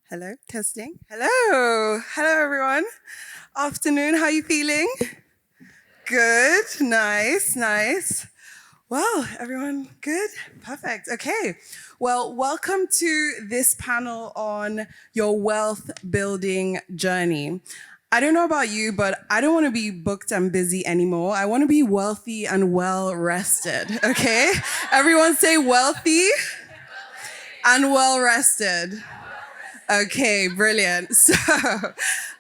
Hello, testing. Hello. Hello, everyone. Afternoon, how you feeling? Good. Nice, nice. Well, everyone good? Perfect. Okay. Well, welcome to this panel on your wealth building journey. I don't know about you, but I don't want to be booked and busy anymore. I want to be wealthy and well rested. Okay? Everyone say wealthy and well rested. Okay, brilliant. So,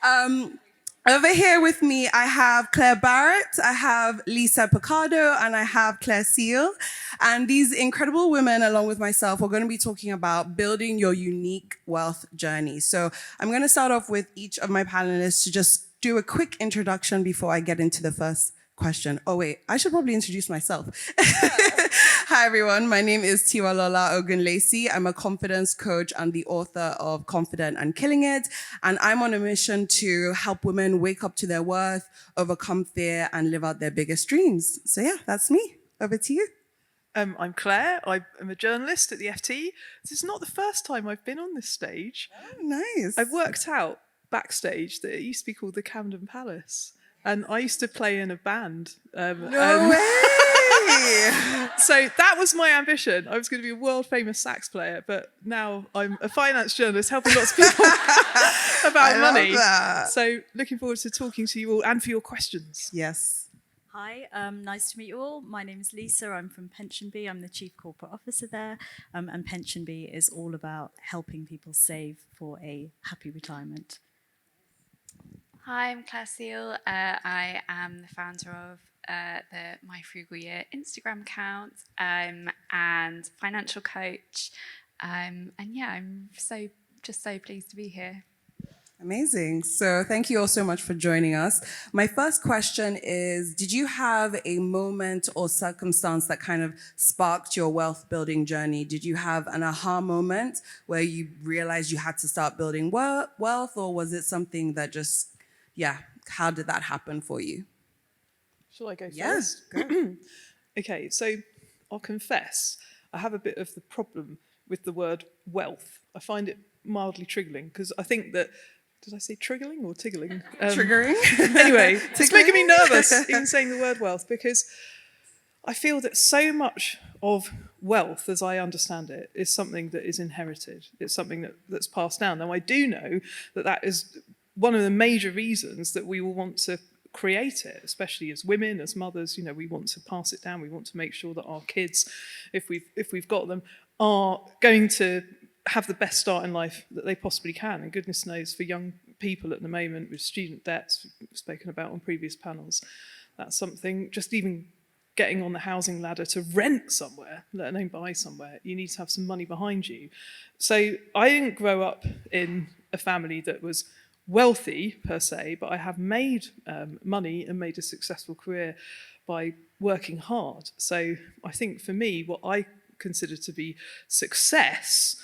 um, over here with me, I have Claire Barrett, I have Lisa Picado, and I have Claire Seal. And these incredible women, along with myself, are going to be talking about building your unique wealth journey. So, I'm going to start off with each of my panelists to just do a quick introduction before I get into the first question. Oh, wait, I should probably introduce myself. Hi, everyone. My name is Tiwalola Ogunlesi. I'm a confidence coach and the author of Confident and Killing It. And I'm on a mission to help women wake up to their worth, overcome fear, and live out their biggest dreams. So, yeah, that's me. Over to you. I'm Claire. I'm a journalist at the FT. This is not the first time I've been on this stage. Oh, nice. I've worked out backstage that it used to be called the Camden Palace. And I used to play in a band. No way! So that was my ambition. I was going to be a world famous sax player, but now I'm a finance journalist helping lots of people about money. That. So looking forward to talking to you all and for your questions. Yes. Hi, nice to meet you all. My name is Lisa. I'm from PensionBee. I'm the Chief Corporate Officer there. And PensionBee is all about helping people save for a happy retirement. Hi, I'm Claire Seal. I am the founder of the My Frugal Year Instagram account and financial coach. And yeah, I'm just so pleased to be here. Amazing. So thank you all so much for joining us. My first question is, did you have a moment or circumstance that kind of sparked your wealth building journey? Did you have an aha moment where you realized you had to start building wealth, or was it something that just, how did that happen for you? Shall I go first? Yes. Go. Okay, so I'll confess, I have a bit of the problem with the word wealth. I find it mildly triggering because I think that, did I say triggering or tiggling? Triggering. Anyway, it's making me nervous even saying the word wealth because I feel that so much of wealth, as I understand it, is something that is inherited. It's something that's passed down. Now, I do know that that is one of the major reasons that we will want to create it, especially as women, as mothers. You know, we want to pass it down. We want to make sure that our kids, if we've got them, are going to have the best start in life that they possibly can. And goodness knows, for young people at the moment with student debts, we've spoken about on previous panels, that's something, just even getting on the housing ladder to rent somewhere, let alone buy somewhere, you need to have some money behind you. So I didn't grow up in a family that was wealthy per se, but I have made money and made a successful career by working hard. So I think for me, what I consider to be success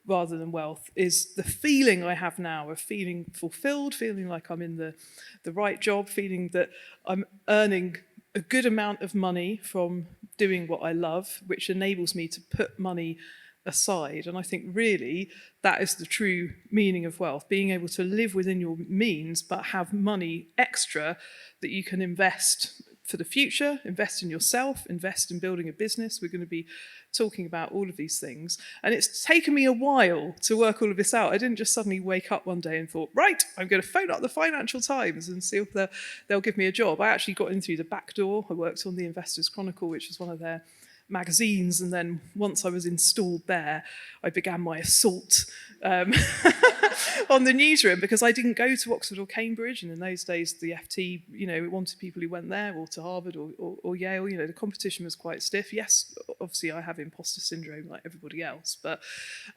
rather than wealth is the feeling I have now of feeling fulfilled, feeling like I'm in the right job, feeling that I'm earning a good amount of money from doing what I love, which enables me to put money aside. And I think really that is the true meaning of wealth, being able to live within your means but have money extra that you can invest for the future, invest in yourself, invest in building a business. We're going to be talking about all of these things. And it's taken me a while to work all of this out. I didn't just suddenly wake up one day and thought, right, I'm going to phone up the Financial Times and see if they'll give me a job. I actually got in through the back door. I worked on the Investors Chronicle, which is one of their magazines, and then once I was installed there, I began my assault on the newsroom because I didn't go to Oxford or Cambridge, and in those days the FT, you know, it wanted people who went there or to Harvard or Yale. You know, the competition was quite stiff. Yes, obviously I have imposter syndrome like everybody else, but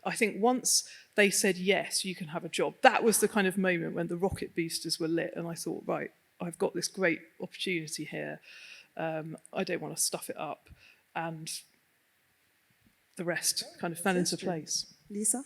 I think once they said yes, you can have a job, that was the kind of moment when the rocket boosters were lit, and I thought, right, I've got this great opportunity here. I don't want to stuff it up. And the rest kind of fell into place. Lisa?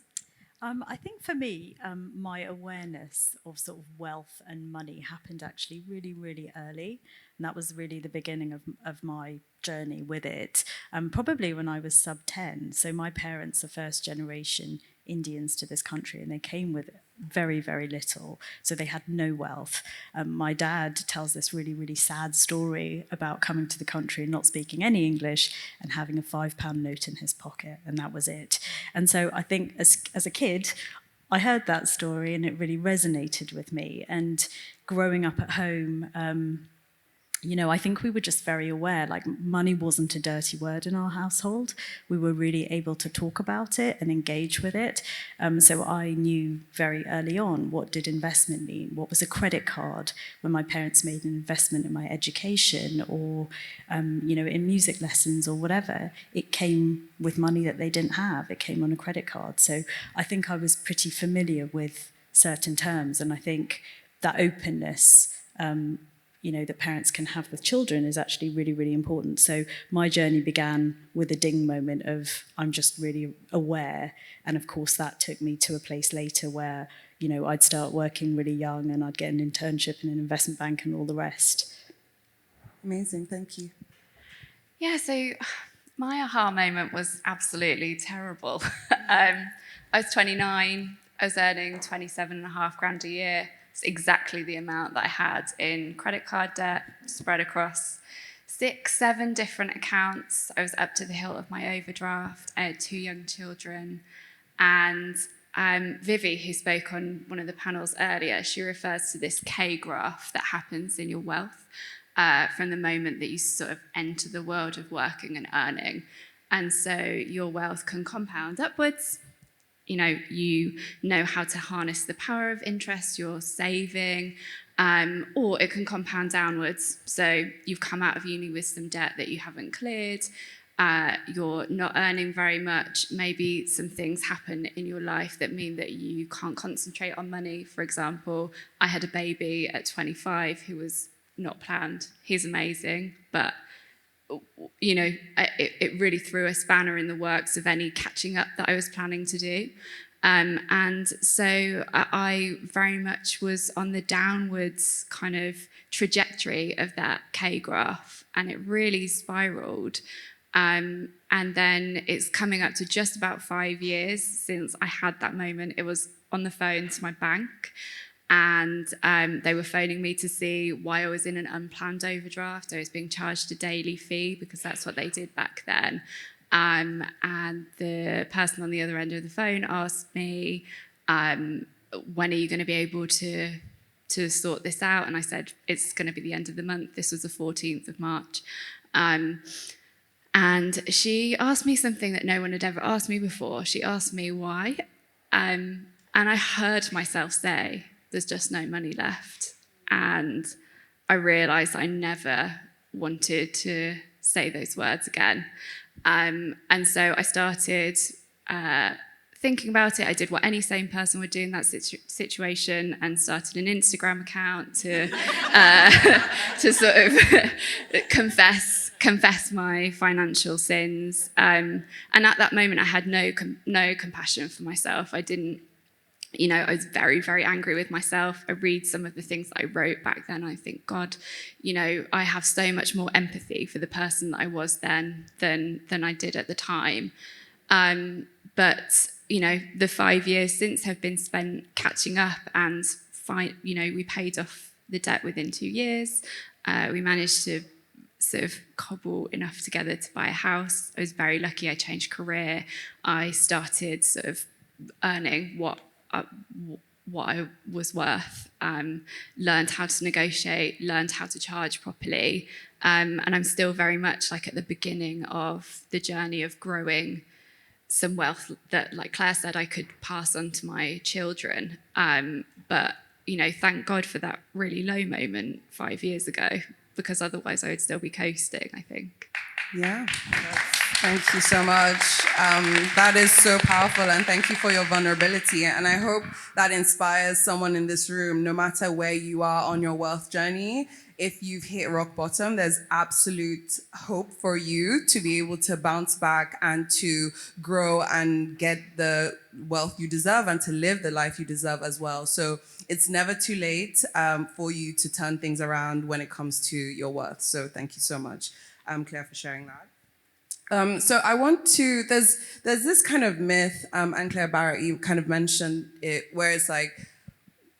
I think for me, my awareness of sort of wealth and money happened actually really, really early. And that was really the beginning of my journey with it. Probably when I was sub 10. So my parents are first generation Indians to this country, and they came with very, very little. So they had no wealth. My dad tells this really, really sad story about coming to the country and not speaking any English and having a £5 note in his pocket, and that was it. And so I think as a kid, I heard that story and it really resonated with me. And growing up at home, you know, I think we were just very aware, like money wasn't a dirty word in our household. We were really able to talk about it and engage with it. So I knew very early on, what did investment mean? What was a credit card when my parents made an investment in my education or, you know, in music lessons or whatever? It came with money that they didn't have. It came on a credit card. So I think I was pretty familiar with certain terms. And I think that openness, you know, that parents can have with children is actually really, really important. So my journey began with a ding moment of I'm just really aware. And of course, that took me to a place later where, you know, I'd start working really young and I'd get an internship in an investment bank and all the rest. Amazing, thank you. Yeah, so my aha moment was absolutely terrible. I was 29, I was earning 27.5 grand a year. It's exactly the amount that I had in credit card debt spread across 6-7 different accounts. I was up to the hilt of my overdraft. I had 2 young children. And Vivi, who spoke on one of the panels earlier, she refers to this K graph that happens in your wealth from the moment that you sort of enter the world of working and earning. And so your wealth can compound upwards. You know how to harness the power of interest, you're saving, or it can compound downwards. So you've come out of uni with some debt that you haven't cleared, you're not earning very much, maybe some things happen in your life that mean that you can't concentrate on money. For example, I had a baby at 25 who was not planned. He's amazing, but it really threw a spanner in the works of any catching up that I was planning to do. And so I very much was on the downwards kind of trajectory of that K graph, and it really spiraled. And then it's coming up to just about 5 years since I had that moment. It was on the phone to my bank, and they were phoning me to see why I was in an unplanned overdraft. I was being charged a daily fee because that's what they did back then. And the person on the other end of the phone asked me, when are you going to be able to sort this out? And I said, it's going to be the end of the month. This was the 14th of March. And she asked me something that no one had ever asked me before. She asked me why. And I heard myself say, there's just no money left. And I realised I never wanted to say those words again. And so I started thinking about it. I did what any sane person would do in that situation and started an Instagram account to sort of confess my financial sins. And at that moment, I had no compassion for myself. I didn't. I was very, very angry with myself. I read some of the things that I wrote back then. I think, God, I have so much more empathy for the person that I was then than I did at the time. But the 5 years since have been spent catching up, and we paid off the debt within 2 years. We managed to sort of cobble enough together to buy a house. I was very lucky. I changed career. I started sort of earning what I was worth, learned how to negotiate, learned how to charge properly. And I'm still very much like at the beginning of the journey of growing some wealth that, like Claire said, I could pass on to my children. But, thank God for that really low moment 5 years ago, because otherwise I would still be coasting, I think. Yeah. Thank you so much. That is so powerful, and thank you for your vulnerability. And I hope that inspires someone in this room, no matter where you are on your wealth journey. If you've hit rock bottom, there's absolute hope for you to be able to bounce back and to grow and get the wealth you deserve and to live the life you deserve as well. So it's never too late for you to turn things around when it comes to your worth. So thank you so much, Claire, for sharing that. So I want to. There's this kind of myth, and Claire Barrett, you kind of mentioned it, where it's like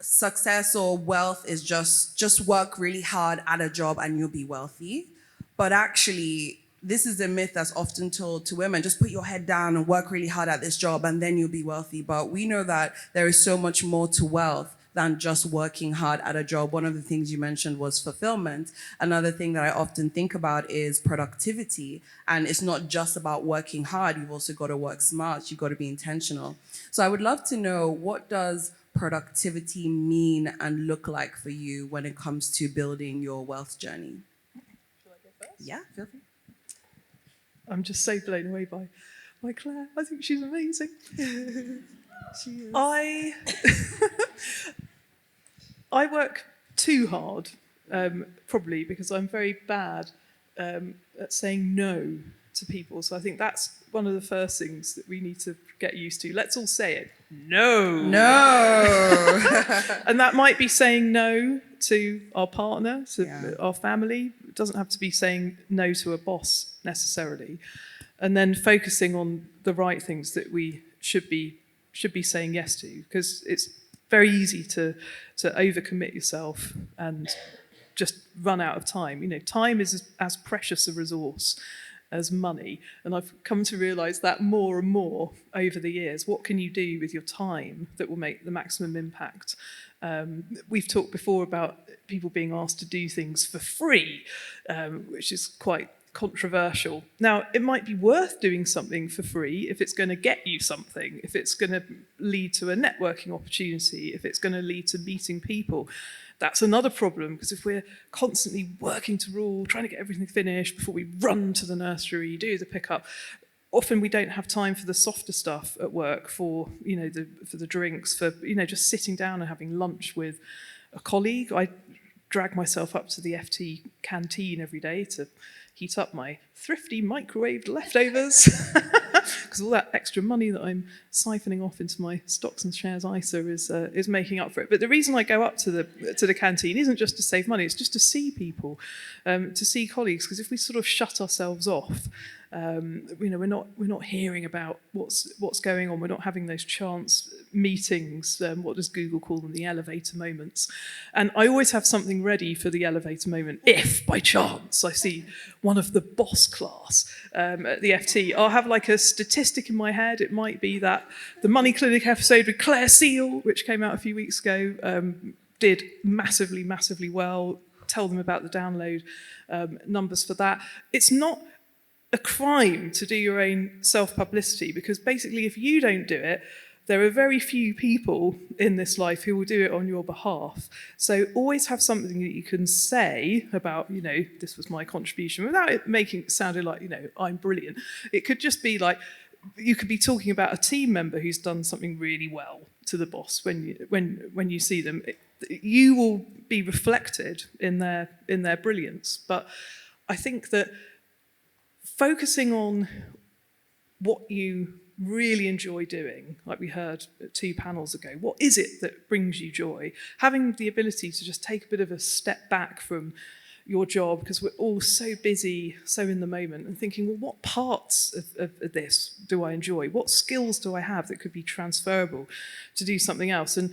success or wealth is just work really hard at a job and you'll be wealthy. But actually, this is a myth that's often told to women: just put your head down and work really hard at this job, and then you'll be wealthy. But we know that there is so much more to wealth than just working hard at a job. One of the things you mentioned was fulfillment. Another thing that I often think about is productivity. And it's not just about working hard, you've also got to work smart, you've got to be intentional. So I would love to know, what does productivity mean and look like for you when it comes to building your wealth journey? Shall I go first? Yeah, feel free. I'm just so blown away by Claire. I think she's amazing. She is. I work too hard, probably because I'm very bad at saying no to people. So I think that's one of the first things that we need to get used to. Let's all say it. No. No. And that might be saying no to our partner, to Yeah. our family. It doesn't have to be saying no to a boss necessarily. And then focusing on the right things that we should be saying yes to, because it's very easy to overcommit yourself and just run out of time. You know, time is as precious a resource as money, and I've come to realise that more and more over the years. What can you do with your time that will make the maximum impact? We've talked before about people being asked to do things for free, which is quite controversial. Now, it might be worth doing something for free if it's going to get you something, if it's going to lead to a networking opportunity, if it's going to lead to meeting people. That's another problem, because if we're constantly working to rule, trying to get everything finished before we run to the nursery, do the pickup, often we don't have time for the softer stuff at work, for the drinks, for just sitting down and having lunch with a colleague. I drag myself up to the FT canteen every day to heat up my thrifty microwaved leftovers, because all that extra money that I'm siphoning off into my stocks and shares ISA is making up for it. But the reason I go up to the canteen isn't just to save money; it's just to see people, to see colleagues. Because if we sort of shut ourselves off, we're not hearing about what's going on. We're not having those chance meetings. What does Google call them? The elevator moments. And I always have something ready for the elevator moment. If by chance I see one of the boss class at the FT, I'll have like a statistic in my head. It might be that the Money Clinic episode with Claire Seal, which came out a few weeks ago, did massively, massively well. Tell them about the download numbers for that. It's not a crime to do your own self-publicity, because basically if you don't do it, there are very few people in this life who will do it on your behalf. So always have something that you can say about, this was my contribution, without it making it sound like, I'm brilliant. It could just be like, you could be talking about a team member who's done something really well to the boss. When you see them, you will be reflected in their brilliance. But I think that focusing on what you really enjoy doing, like we heard 2 panels ago, what is it that brings you joy? Having the ability to just take a bit of a step back from your job, because we're all so busy, so in the moment, and thinking, well, what parts of this do I enjoy? What skills do I have that could be transferable to do something else? And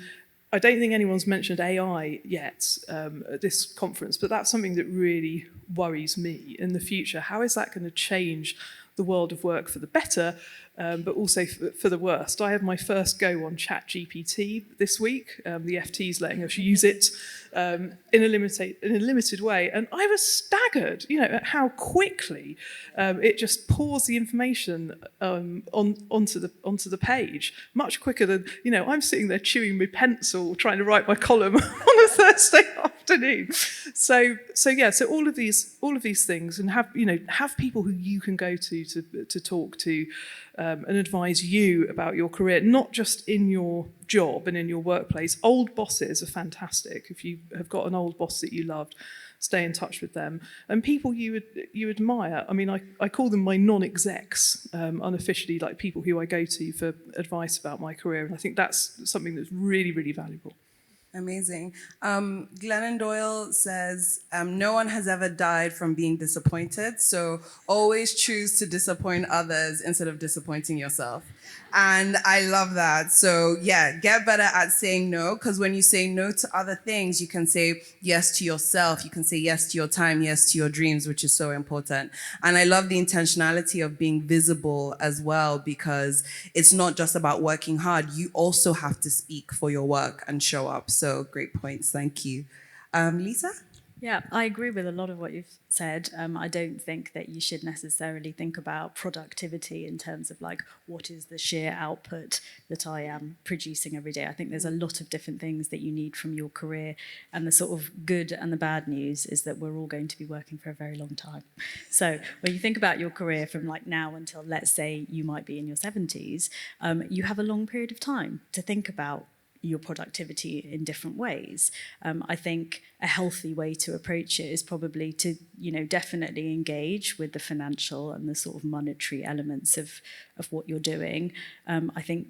I don't think anyone's mentioned AI yet at this conference, but that's something that really worries me in the future. How is that going to change the world of work for the better, but also for the worst? I had my first go on ChatGPT this week. The FT's letting us use it in a limited way, and I was staggered, at how quickly it just pours the information onto the page, much quicker than I'm sitting there chewing my pencil trying to write my column on a Thursday afternoon. So all of these things, and have people who you can go to talk to and advise you about your career, not just in your job and in your workplace. Old bosses are fantastic. If you have got an old boss that you loved, stay in touch with them. And people you admire. I mean, I call them my non-execs, unofficially, like people who I go to for advice about my career. And I think that's something that's really, really valuable. Amazing. Glennon Doyle says, no one has ever died from being disappointed, so always choose to disappoint others instead of disappointing yourself. And I love that. So yeah, get better at saying no, because when you say no to other things, you can say yes to yourself. You can say yes to your time, yes to your dreams, which is so important. And I love the intentionality of being visible as well, because it's not just about working hard. You also have to speak for your work and show up. So great points. Thank you. Lisa? Yeah, I agree with a lot of what you've said. I don't think that you should necessarily think about productivity in terms of like, what is the sheer output that I am producing every day. I think there's a lot of different things that you need from your career. And the sort of good and the bad news is that we're all going to be working for a very long time. So when you think about your career from like now until, let's say, you might be in your 70s, you have a long period of time to think about your productivity in different ways. I think a healthy way to approach it is probably to, definitely engage with the financial and the sort of monetary elements of what you're doing. I think,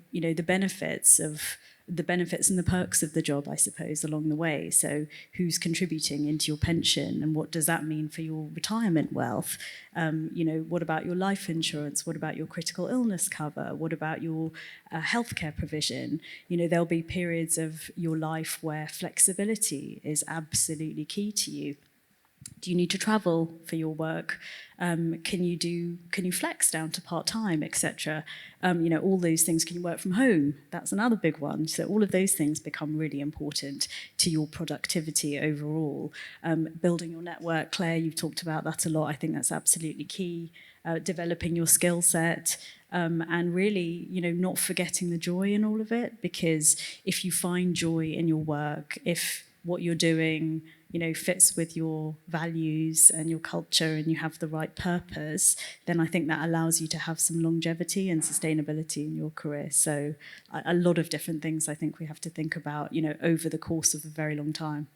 the benefits and the perks of the job, I suppose, along the way. So who's contributing into your pension and what does that mean for your retirement wealth? What about your life insurance? What about your critical illness cover? What about your healthcare provision? There'll be periods of your life where flexibility is absolutely key to you. Do you need to travel for your work? Can you flex down to part-time, etc.? All those things. Can you work from home? That's another big one. So all of those things become really important to your productivity overall. Building your network, Claire, you've talked about that a lot. I think that's absolutely key. Developing your skill set. And really, not forgetting the joy in all of it, because if you find joy in your work, if what you're doing fits with your values and your culture and you have the right purpose, then I think that allows you to have some longevity and sustainability in your career. So a lot of different things I think we have to think about, over the course of a very long time.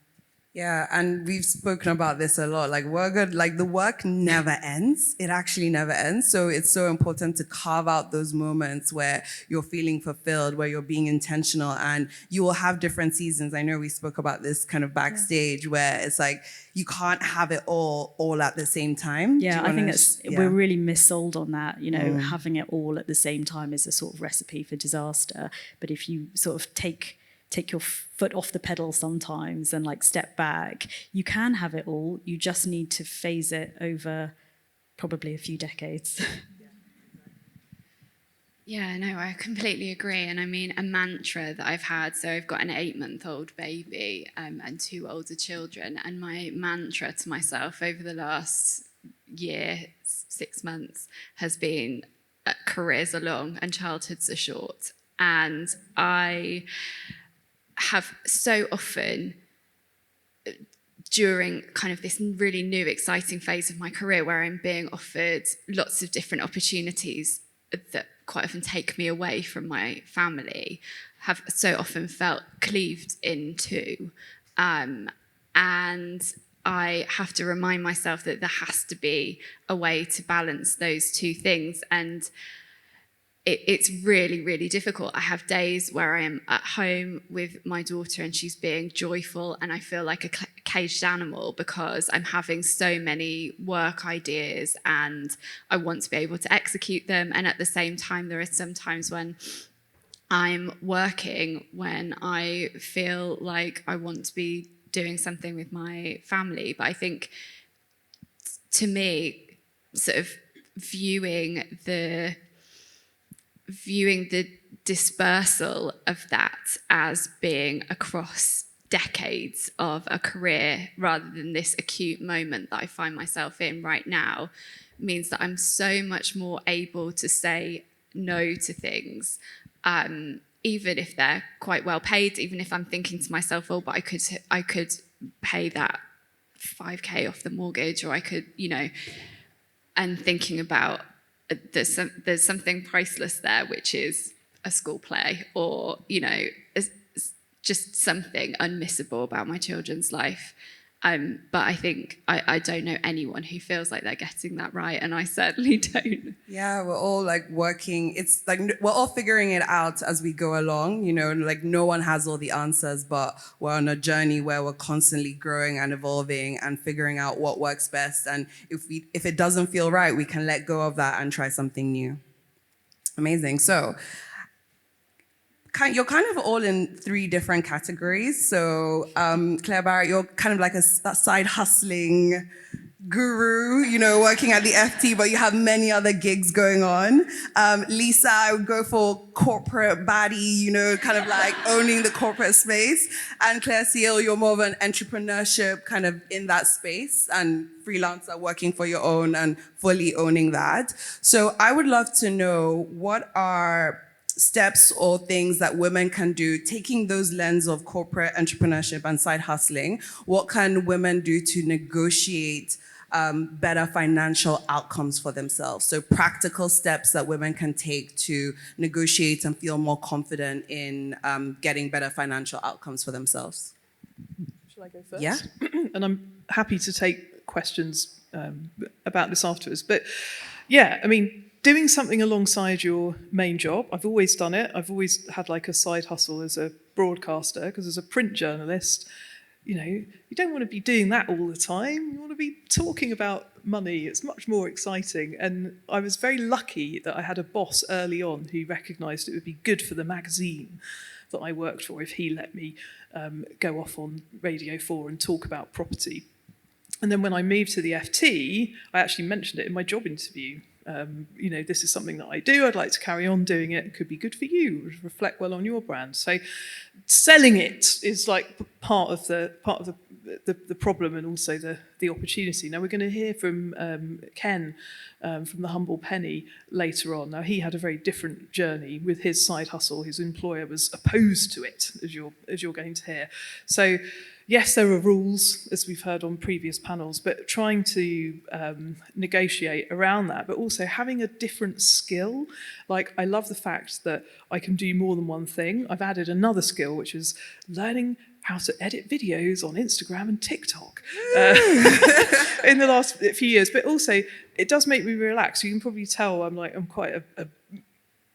Yeah, and we've spoken about this a lot. Like the work never ends. It actually never ends. So it's so important to carve out those moments where you're feeling fulfilled, where you're being intentional, and you will have different seasons. I know we spoke about this kind of backstage where it's like you can't have it all at the same time. Yeah, I think we're really missold on that. Having it all at the same time is a sort of recipe for disaster. But if you sort of take your foot off the pedal sometimes and like step back, you can have it all. You just need to phase it over probably a few decades. Yeah, no, I completely agree. And I mean, a mantra that I've had, so I've got an 8-month-old baby and 2 older children. And my mantra to myself over the last year, 6 months, has been careers are long and childhoods are short. And I have so often during kind of this really new exciting phase of my career where I'm being offered lots of different opportunities that quite often take me away from my family, have so often felt cleaved into. And I have to remind myself that there has to be a way to balance those two things. And it's really, really difficult. I have days where I am at home with my daughter and she's being joyful and I feel like a caged animal because I'm having so many work ideas and I want to be able to execute them. And at the same time, there are some times when I'm working when I feel like I want to be doing something with my family. But I think, to me, sort of viewing the dispersal of that as being across decades of a career rather than this acute moment that I find myself in right now means that I'm so much more able to say no to things, even if they're quite well paid, even if I'm thinking to myself, oh, but I could pay that 5K off the mortgage, or I could, and thinking about there's something priceless there, which is a school play, or just something unmissable about my children's life. But I think I don't know anyone who feels like they're getting that right, and I certainly don't. Yeah, we're all like working. It's like we're all figuring it out as we go along. Like no one has all the answers, but we're on a journey where we're constantly growing and evolving and figuring out what works best. And if it doesn't feel right, we can let go of that and try something new. Amazing. So you're kind of all in 3 different categories. So Claire Barrett, you're kind of like a side hustling guru, working at the FT, but you have many other gigs going on. Lisa, I would go for corporate baddie, kind of like owning the corporate space. And Claire Seal, you're more of an entrepreneurship kind of in that space and freelancer working for your own and fully owning that. So I would love to know, what are steps or things that women can do, taking those lens of corporate entrepreneurship and side hustling? What can women do to negotiate better financial outcomes for themselves? So practical steps that women can take to negotiate and feel more confident in getting better financial outcomes for themselves. Shall I go first? Yeah. And I'm happy to take questions about this afterwards. But yeah, I mean, doing something alongside your main job, I've always done it. I've always had like a side hustle as a broadcaster, because as a print journalist, you don't want to be doing that all the time. You want to be talking about money. It's much more exciting. And I was very lucky that I had a boss early on who recognised it would be good for the magazine that I worked for if he let me go off on Radio 4 and talk about property. And then when I moved to the FT, I actually mentioned it in my job interview. This is something that I do. I'd like to carry on doing it. It could be good for you. It would reflect well on your brand. So, selling it is like part of the problem and also the opportunity. Now we're going to hear from Ken from the Humble Penny later on. Now he had a very different journey with his side hustle. His employer was opposed to it, as you're going to hear. So, yes, there are rules, as we've heard on previous panels, but trying to negotiate around that, but also having a different skill. Like, I love the fact that I can do more than one thing. I've added another skill, which is learning how to edit videos on Instagram and TikTok in the last few years. But also, it does make me relax. You can probably tell I'm quite a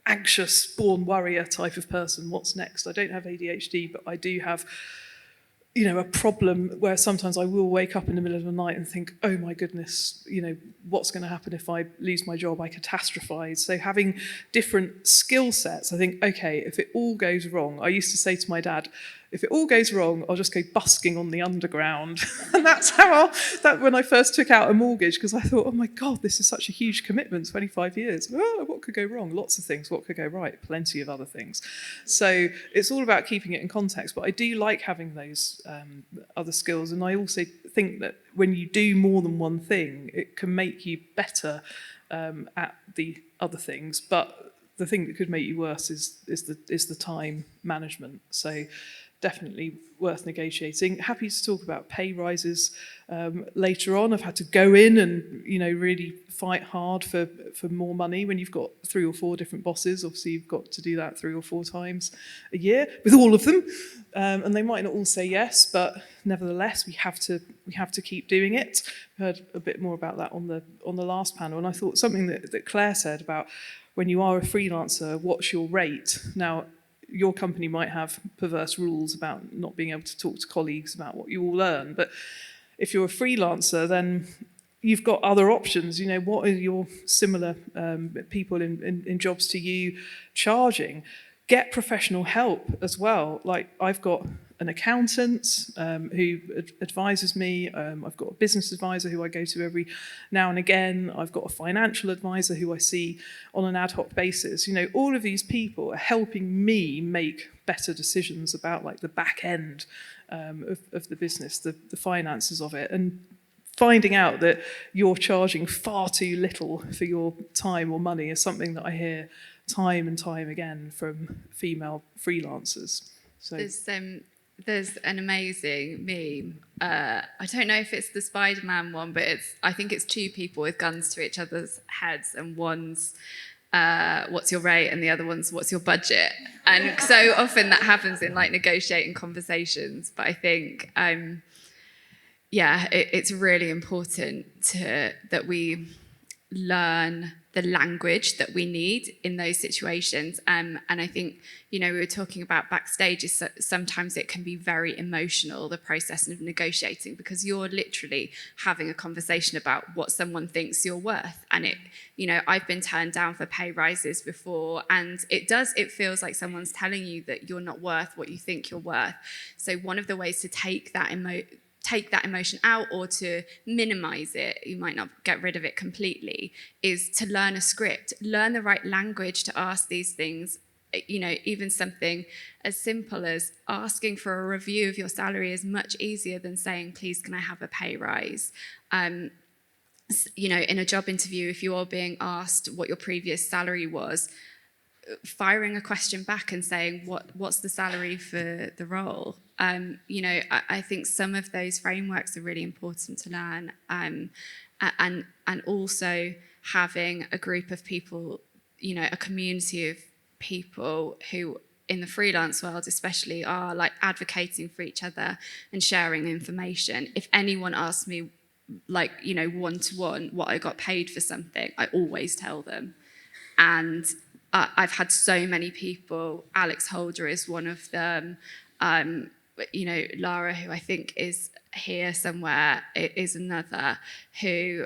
anxious, born warrior type of person. What's next? I don't have ADHD, but I do have a problem where sometimes I will wake up in the middle of the night and think, oh my goodness, what's going to happen if I lose my job? I catastrophize. So having different skill sets, I think, okay, if it all goes wrong, I used to say to my dad, if it all goes wrong, I'll just go busking on the underground. And that's how when I first took out a mortgage, because I thought, oh my God, this is such a huge commitment, 25 years. Oh, what could go wrong? Lots of things. What could go right? Plenty of other things. So it's all about keeping it in context. But I do like having those other skills. And I also think that when you do more than one thing, it can make you better at the other things. But the thing that could make you worse is the time management. So definitely worth negotiating. Happy to talk about pay rises later on. I've had to go in and really fight hard for more money when you've got 3 or 4 different bosses. Obviously, you've got to do that 3 or 4 times a year with all of them, and they might not all say yes, but nevertheless, we have to keep doing it. We heard a bit more about that on the last panel, and I thought something that Claire said about when you are a freelancer, what's your rate? Now, your company might have perverse rules about not being able to talk to colleagues about what you all earn, but if you're a freelancer, then you've got other options. What are your similar people in jobs to you charging? Get professional help as well. Like, I've got an accountant who advises me. I've got a business advisor who I go to every now and again. I've got a financial advisor who I see on an ad hoc basis. All of these people are helping me make better decisions about like the back end of the business, the finances of it, and finding out that you're charging far too little for your time or money is something that I hear time and time again from female freelancers. So there's an amazing meme. I don't know if it's the Spider-Man one, but I think it's 2 people with guns to each other's heads, and one's what's your rate, and the other one's what's your budget. And so often that happens in like negotiating conversations. But I think it's really important that we learn the language that we need in those situations. And I think, we were talking about backstage, is sometimes it can be very emotional, the process of negotiating, because you're literally having a conversation about what someone thinks you're worth. And I've been turned down for pay rises before, and it feels like someone's telling you that you're not worth what you think you're worth. So one of the ways to take that emotion out, or to minimize it, you might not get rid of it completely, is to learn a script, learn the right language to ask these things. Even something as simple as asking for a review of your salary is much easier than saying, please, can I have a pay rise? In a job interview, if you are being asked what your previous salary was, firing a question back and saying, what's the salary for the role? I think some of those frameworks are really important to learn, and also having a group of people, a community of people who in the freelance world especially are like advocating for each other and sharing information. If anyone asks me, like, one-to-one what I got paid for something, I always tell them. And I've had so many people, Alex Holder is one of them, Lara, who I think is here somewhere, is another, who,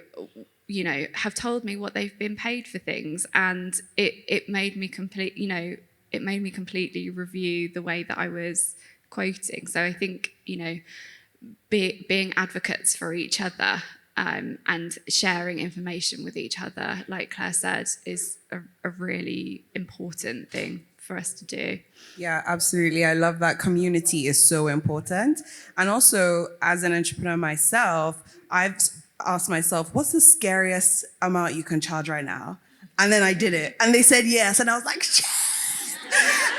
have told me what they've been paid for things, and it made me completely review the way that I was quoting. So I think, being advocates for each other, and sharing information with each other, like Claire said, is a really important thing for us to do. Yeah, absolutely. I love that. Community is so important. And also, as an entrepreneur myself, I've asked myself, what's the scariest amount you can charge right now? And then I did it. And they said yes. And I was like, yes!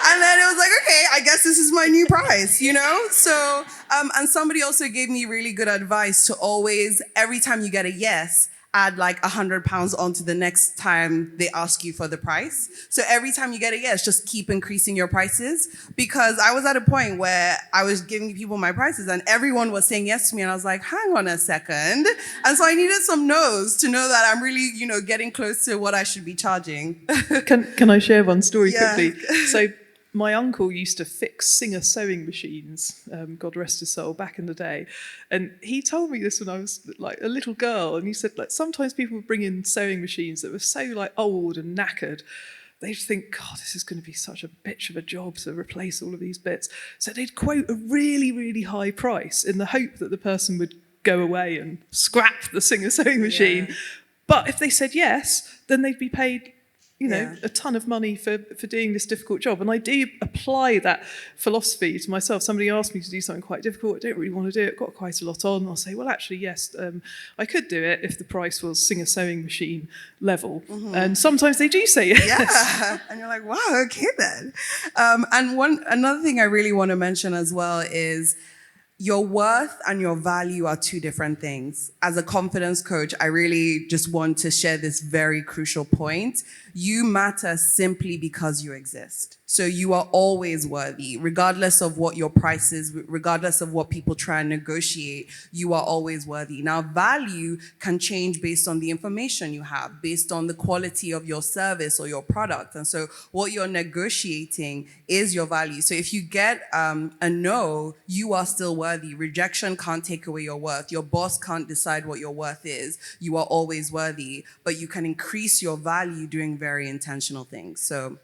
And then it was like, okay, I guess this is my new price, So, and somebody also gave me really good advice to always, every time you get a yes, add like £100 onto the next time they ask you for the price. So every time you get a yes, just keep increasing your prices. Because I was at a point where I was giving people my prices and everyone was saying yes to me. And I was like, hang on a second. And so I needed some no's to know that I'm really, getting close to what I should be charging. Can I share one story quickly? Yeah. So my uncle used to fix Singer sewing machines, God rest his soul, back in the day. And he told me this when I was like a little girl. And he said, like, sometimes people would bring in sewing machines that were so like old and knackered. They'd think, God, this is going to be such a bitch of a job to replace all of these bits. So they'd quote a really, really high price in the hope that the person would go away and scrap the Singer sewing machine. Yeah. But if they said yes, then they'd be paid a ton of money for doing this difficult job. And I do apply that philosophy to myself. Somebody asked me to do something quite difficult. I don't really want to do it. Got quite a lot on. I'll say, well, actually, yes, I could do it if the price was Singer sewing machine level. Mm-hmm. And sometimes they do say yes. Yeah. And you're like, wow, okay then. And another thing I really want to mention as well is your worth and your value are two different things. As a confidence coach, I really just want to share this very crucial point. You matter simply because you exist. So you are always worthy, regardless of what your price is, regardless of what people try and negotiate, you are always worthy. Now, value can change based on the information you have, based on the quality of your service or your product. And so what you're negotiating is your value. So if you get a no, you are still worthy. Rejection can't take away your worth. Your boss can't decide what your worth is. You are always worthy, but you can increase your value doing very intentional things. So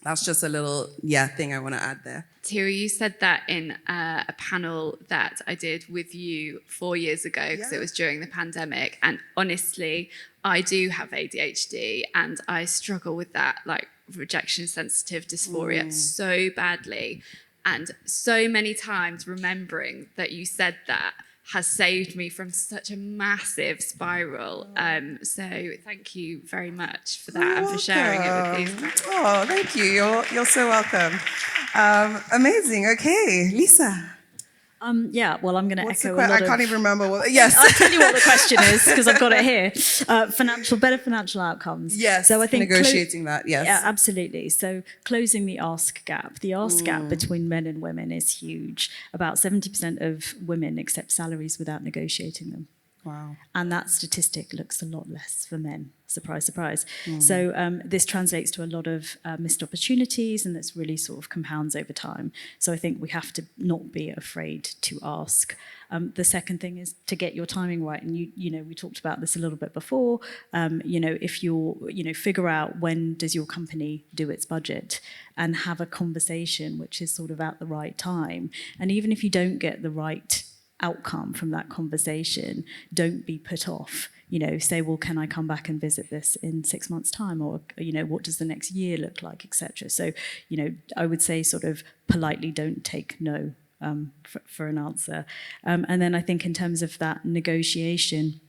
that's just a little, thing I want to add there. Thierry, you said that in a panel that I did with you 4 years ago, because it was during the pandemic. And honestly, I do have ADHD and I struggle with that, like rejection sensitive dysphoria so badly. And so many times remembering that you said that has saved me from such a massive spiral. So thank you very much for that and for sharing it with these. Oh, thank you. You're so welcome. Amazing. Okay, Lisa. Yeah, well, I'm going to What's the echo a question? lot I can't of... even remember what. Yes. I'll tell you what the question is because I've got it here. Better financial outcomes. Yes. So I think negotiating that. Yes. Yeah, absolutely. So closing the ask gap. The ask gap between men and women is huge. About 70% of women accept salaries without negotiating them. Wow. And that statistic looks a lot less for men. Surprise, surprise. So this translates to a lot of missed opportunities, and this really sort of compounds over time. So I think we have to not be afraid to ask. The second thing is to get your timing right. And you know, we talked about this a little bit before. You know, if figure out when does your company do its budget, and have a conversation which is sort of at the right time. And even if you don't get the right outcome from that conversation, don't be put off. You know, say, well, can I come back and visit this in 6 months' time? Or, you know, what does the next year look like, etc. So, you know, I would say sort of politely don't take no for an answer. And then I think in terms of that negotiation,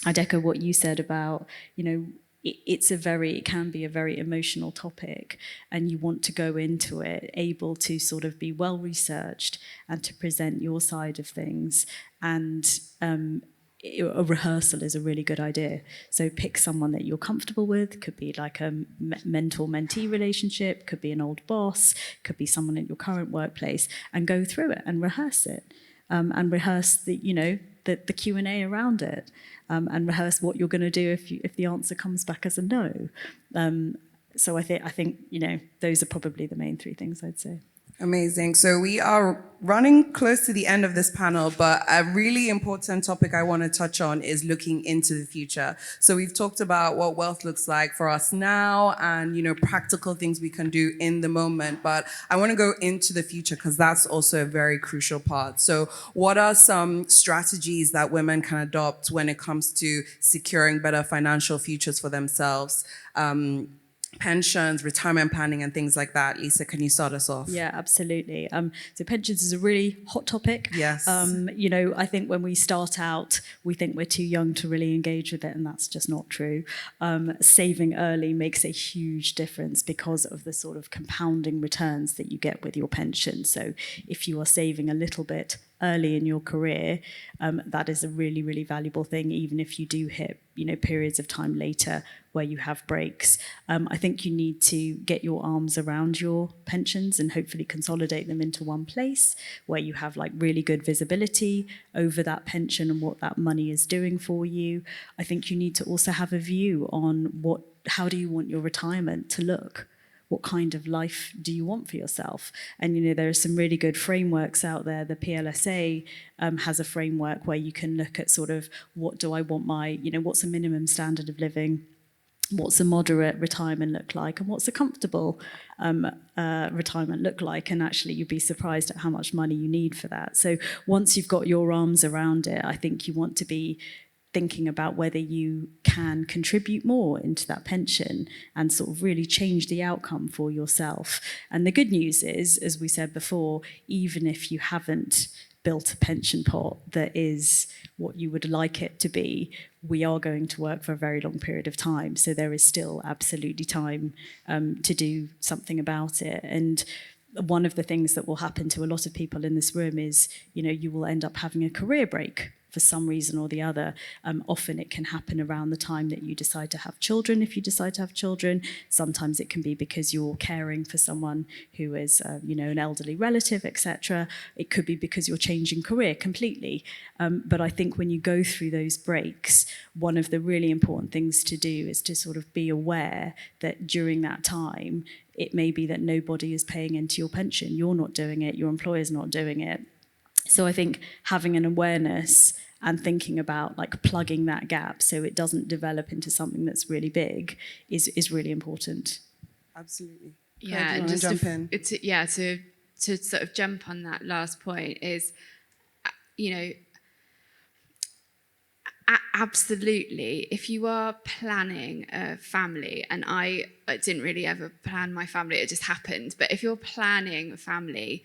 I'd echo what you said about, you know, it can be a very emotional topic, and you want to go into it able to sort of be well researched and to present your side of things. And a rehearsal is a really good idea. So pick someone that you're comfortable with. Could be like a mentor-mentee relationship, could be an old boss, could be someone in your current workplace, and go through it and rehearse it. And rehearse the Q&A around it, and rehearse what you're going to do if the answer comes back as a no. So I think you know, those are probably the main three things I'd say. Amazing. So we are running close to the end of this panel, but a really important topic I want to touch on is looking into the future. So we've talked about what wealth looks like for us now and, you know, practical things we can do in the moment. But I want to go into the future because that's also a very crucial part. So what are some strategies that women can adopt when it comes to securing better financial futures for themselves? Pensions, retirement planning, and things like that. Lisa, can you start us off? Yeah, absolutely. So pensions is a really hot topic. Yes. You know, I think when we start out, we think we're too young to really engage with it, and that's just not true. Saving early makes a huge difference because of the sort of compounding returns that you get with your pension. So if you are saving a little bit early in your career, that is a really, really valuable thing, even if you do hit, you know, periods of time later where you have breaks. I think you need to get your arms around your pensions and hopefully consolidate them into one place where you have like really good visibility over that pension and what that money is doing for you. I think you need to also have a view on how do you want your retirement to look? What kind of life do you want for yourself? And, you know, there are some really good frameworks out there. The PLSA has a framework where you can look at sort of what do I want what's a minimum standard of living? What's a moderate retirement look like? And what's a comfortable retirement look like? And actually, you'd be surprised at how much money you need for that. So once you've got your arms around it, I think you want to be thinking about whether you can contribute more into that pension and sort of really change the outcome for yourself. And the good news is, as we said before, even if you haven't built a pension pot that is what you would like it to be, we are going to work for a very long period of time. So there is still absolutely time to do something about it. And one of the things that will happen to a lot of people in this room is, you know, you will end up having a career break for some reason or the other. Often it can happen around the time that you decide to have children, if you decide to have children. Sometimes it can be because you're caring for someone who is, an elderly relative, etc. It could be because you're changing career completely. But I think when you go through those breaks, one of the really important things to do is to sort of be aware that during that time, it may be that nobody is paying into your pension. You're not doing it, your employer's not doing it. So I think having an awareness and thinking about like plugging that gap so it doesn't develop into something that's really big is really important. Absolutely. Yeah, and just to sort of jump on that last point is, you know, absolutely, if you are planning a family, and I didn't really ever plan my family, it just happened, but if you're planning a family,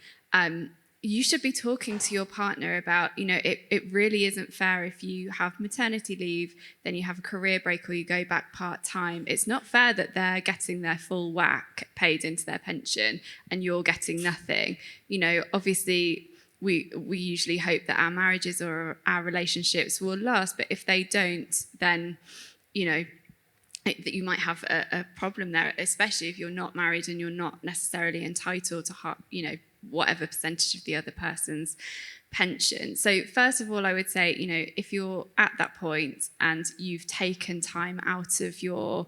you should be talking to your partner about, you know, it really isn't fair if you have maternity leave, then you have a career break or you go back part-time. It's not fair that they're getting their full whack paid into their pension and you're getting nothing. You know, obviously, we usually hope that our marriages or our relationships will last, but if they don't, then, you know, that you might have a problem there, especially if you're not married and you're not necessarily entitled to, you know, whatever percentage of the other person's pension. So first of all, I would say, you know, if you're at that point and you've taken time out of your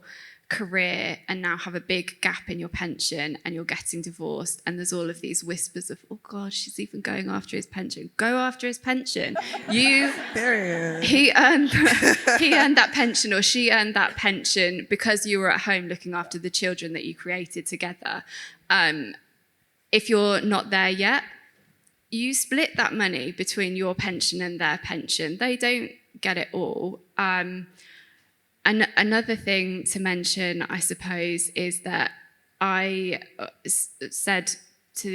career and now have a big gap in your pension and you're getting divorced and there's all of these whispers of, oh God, she's even going after his pension. Go after his pension. He earned that pension, or she earned that pension because you were at home looking after the children that you created together. If you're not there yet, you split that money between your pension and their pension. They don't get it all. And another thing to mention, I suppose, is that I said to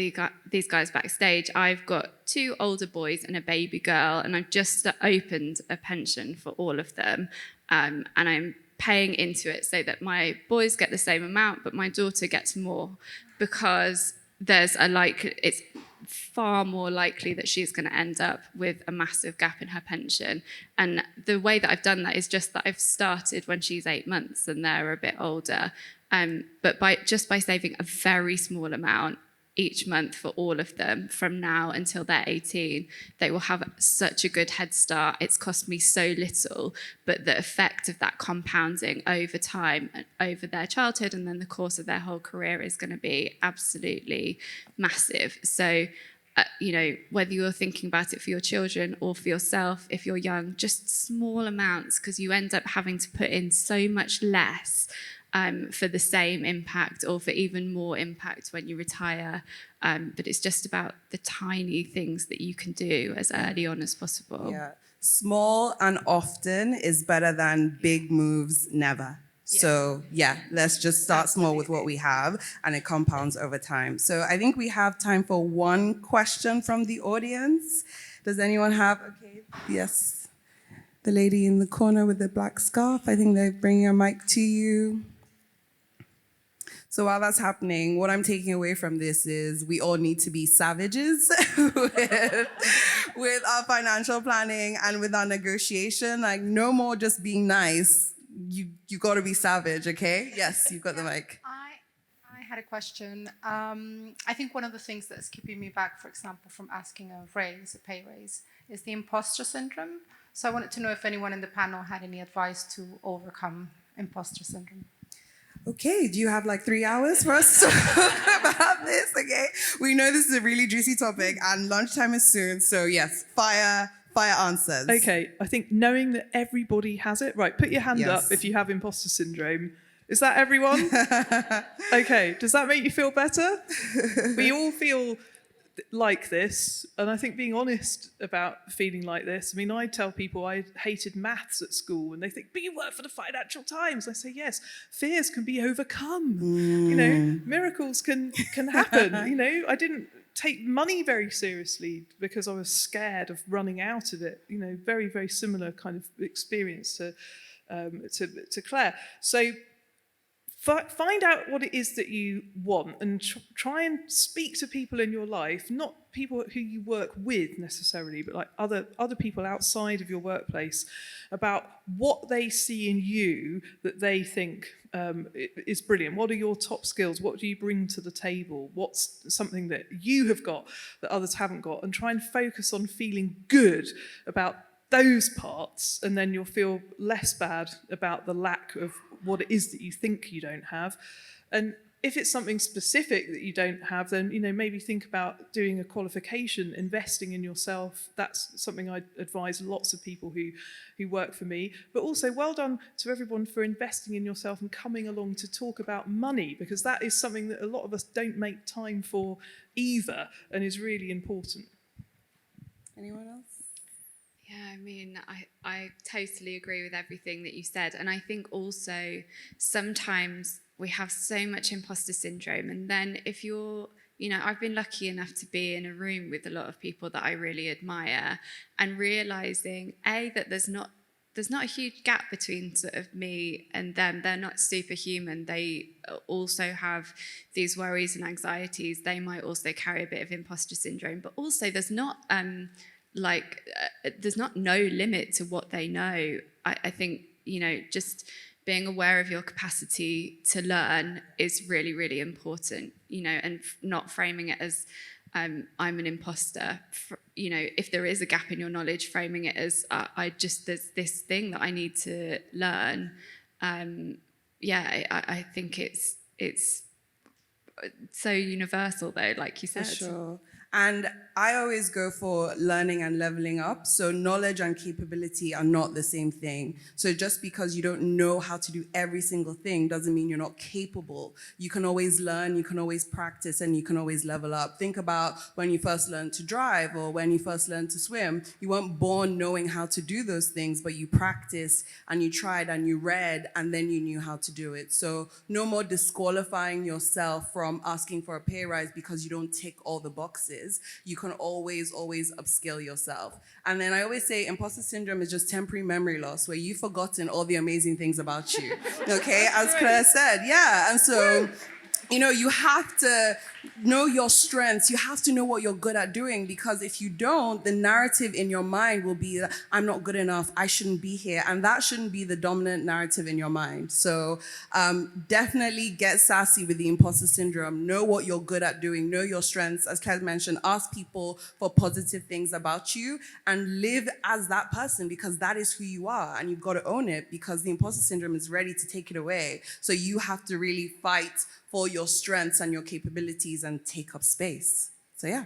these guys backstage, I've got 2 older boys and a baby girl, and I've just opened a pension for all of them. And I'm paying into it so that my boys get the same amount, but my daughter gets more, because it's far more likely that she's going to end up with a massive gap in her pension. And the way that I've done that is just that I've started when she's 8 months and they're a bit older. But by saving a very small amount each month for all of them from now until they're 18, they will have such a good head start. It's cost me so little, but the effect of that compounding over time, over their childhood and then the course of their whole career, is going to be absolutely massive. So, you know, whether you're thinking about it for your children or for yourself, if you're young, just small amounts, because you end up having to put in so much less for the same impact, or for even more impact when you retire. But it's just about the tiny things that you can do as early on as possible. Yeah. Small and often is better than big moves never. Yeah. So yeah, let's just start small with what we have, and it compounds over time. So I think we have time for one question from the audience. Does anyone have? Okay, yes. The lady in the corner with the black scarf, I think they're bringing a mic to you. So while that's happening, what I'm taking away from this is we all need to be savages with our financial planning and with our negotiation. Like, no more just being nice. You got to be savage, okay? Yes, you've got the mic. I had a question. I think one of the things that's keeping me back, for example, from asking a pay raise, is the imposter syndrome. So I wanted to know if anyone in the panel had any advice to overcome imposter syndrome. Okay, do you have like 3 hours for us to talk about this? Okay, we know this is a really juicy topic and lunchtime is soon. So yes, fire answers. Okay, I think knowing that everybody has it. Right, put your hand up if you have imposter syndrome. Is that everyone? Okay, does that make you feel better? We all feel like this, and I think being honest about feeling like this. I mean, I tell people I hated maths at school, and they think, but you work for the Financial Times. I say, yes, fears can be overcome. You know, miracles can happen. You know, I didn't take money very seriously because I was scared of running out of it. You know, very, very similar kind of experience to Claire. So find out what it is that you want, and try and speak to people in your life, not people who you work with necessarily, but like other people outside of your workplace, about what they see in you that they think is brilliant. What are your top skills? What do you bring to the table? What's something that you have got that others haven't got? And try and focus on feeling good about those parts, and then you'll feel less bad about the lack of what it is that you think you don't have. And if it's something specific that you don't have, then, you know, maybe think about doing a qualification, investing in yourself. That's something I advise lots of people who work for me. But also, well done to everyone for investing in yourself and coming along to talk about money, because that is something that a lot of us don't make time for either, and is really important. Anyone else? Yeah, I mean, I totally agree with everything that you said. And I think also sometimes we have so much imposter syndrome. And then if you're, you know, I've been lucky enough to be in a room with a lot of people that I really admire, and realizing, A, that there's not there's not a huge gap between sort of me and them. They're not superhuman. They also have these worries and anxieties. They might also carry a bit of imposter syndrome, but also there's not there's not no limit to what they know. I think, you know, just being aware of your capacity to learn is really, really important, you know, and not framing it as I'm an imposter. You know, if there is a gap in your knowledge, framing it as there's this thing that I need to learn. I think it's so universal though, like you said. For sure. And I always go for learning and leveling up. So knowledge and capability are not the same thing. So just because you don't know how to do every single thing doesn't mean you're not capable. You can always learn, you can always practice, and you can always level up. Think about when you first learned to drive or when you first learned to swim. You weren't born knowing how to do those things, but you practiced and you tried and you read and then you knew how to do it. So no more disqualifying yourself from asking for a pay rise because you don't tick all the boxes. You can always upskill yourself. And then I always say imposter syndrome is just temporary memory loss where you've forgotten all the amazing things about you. Okay, as Claire said, yeah. And so, you know, you have to know your strengths. You have to know what you're good at doing, because if you don't, the narrative in your mind will be that I'm not good enough, I shouldn't be here. And that shouldn't be the dominant narrative in your mind. So definitely get sassy with the imposter syndrome. Know what you're good at doing. Know your strengths. As Claire mentioned, ask people for positive things about you and live as that person, because that is who you are. And you've got to own it, because the imposter syndrome is ready to take it away. So you have to really fight for your strengths and your capabilities and take up space. So yeah,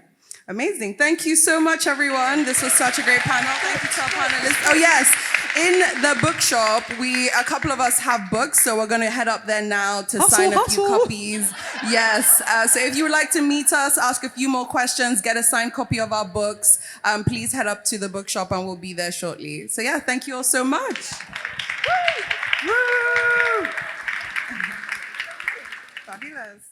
amazing. Thank you so much, everyone. This was such a great panel. Thank you to our panelists. Oh yes, in the bookshop, a couple of us have books, so we're gonna head up there now to sign a few copies. Yes, so if you would like to meet us, ask a few more questions, get a signed copy of our books, please head up to the bookshop and we'll be there shortly. So yeah, thank you all so much. Woo! Woo! Fabulous.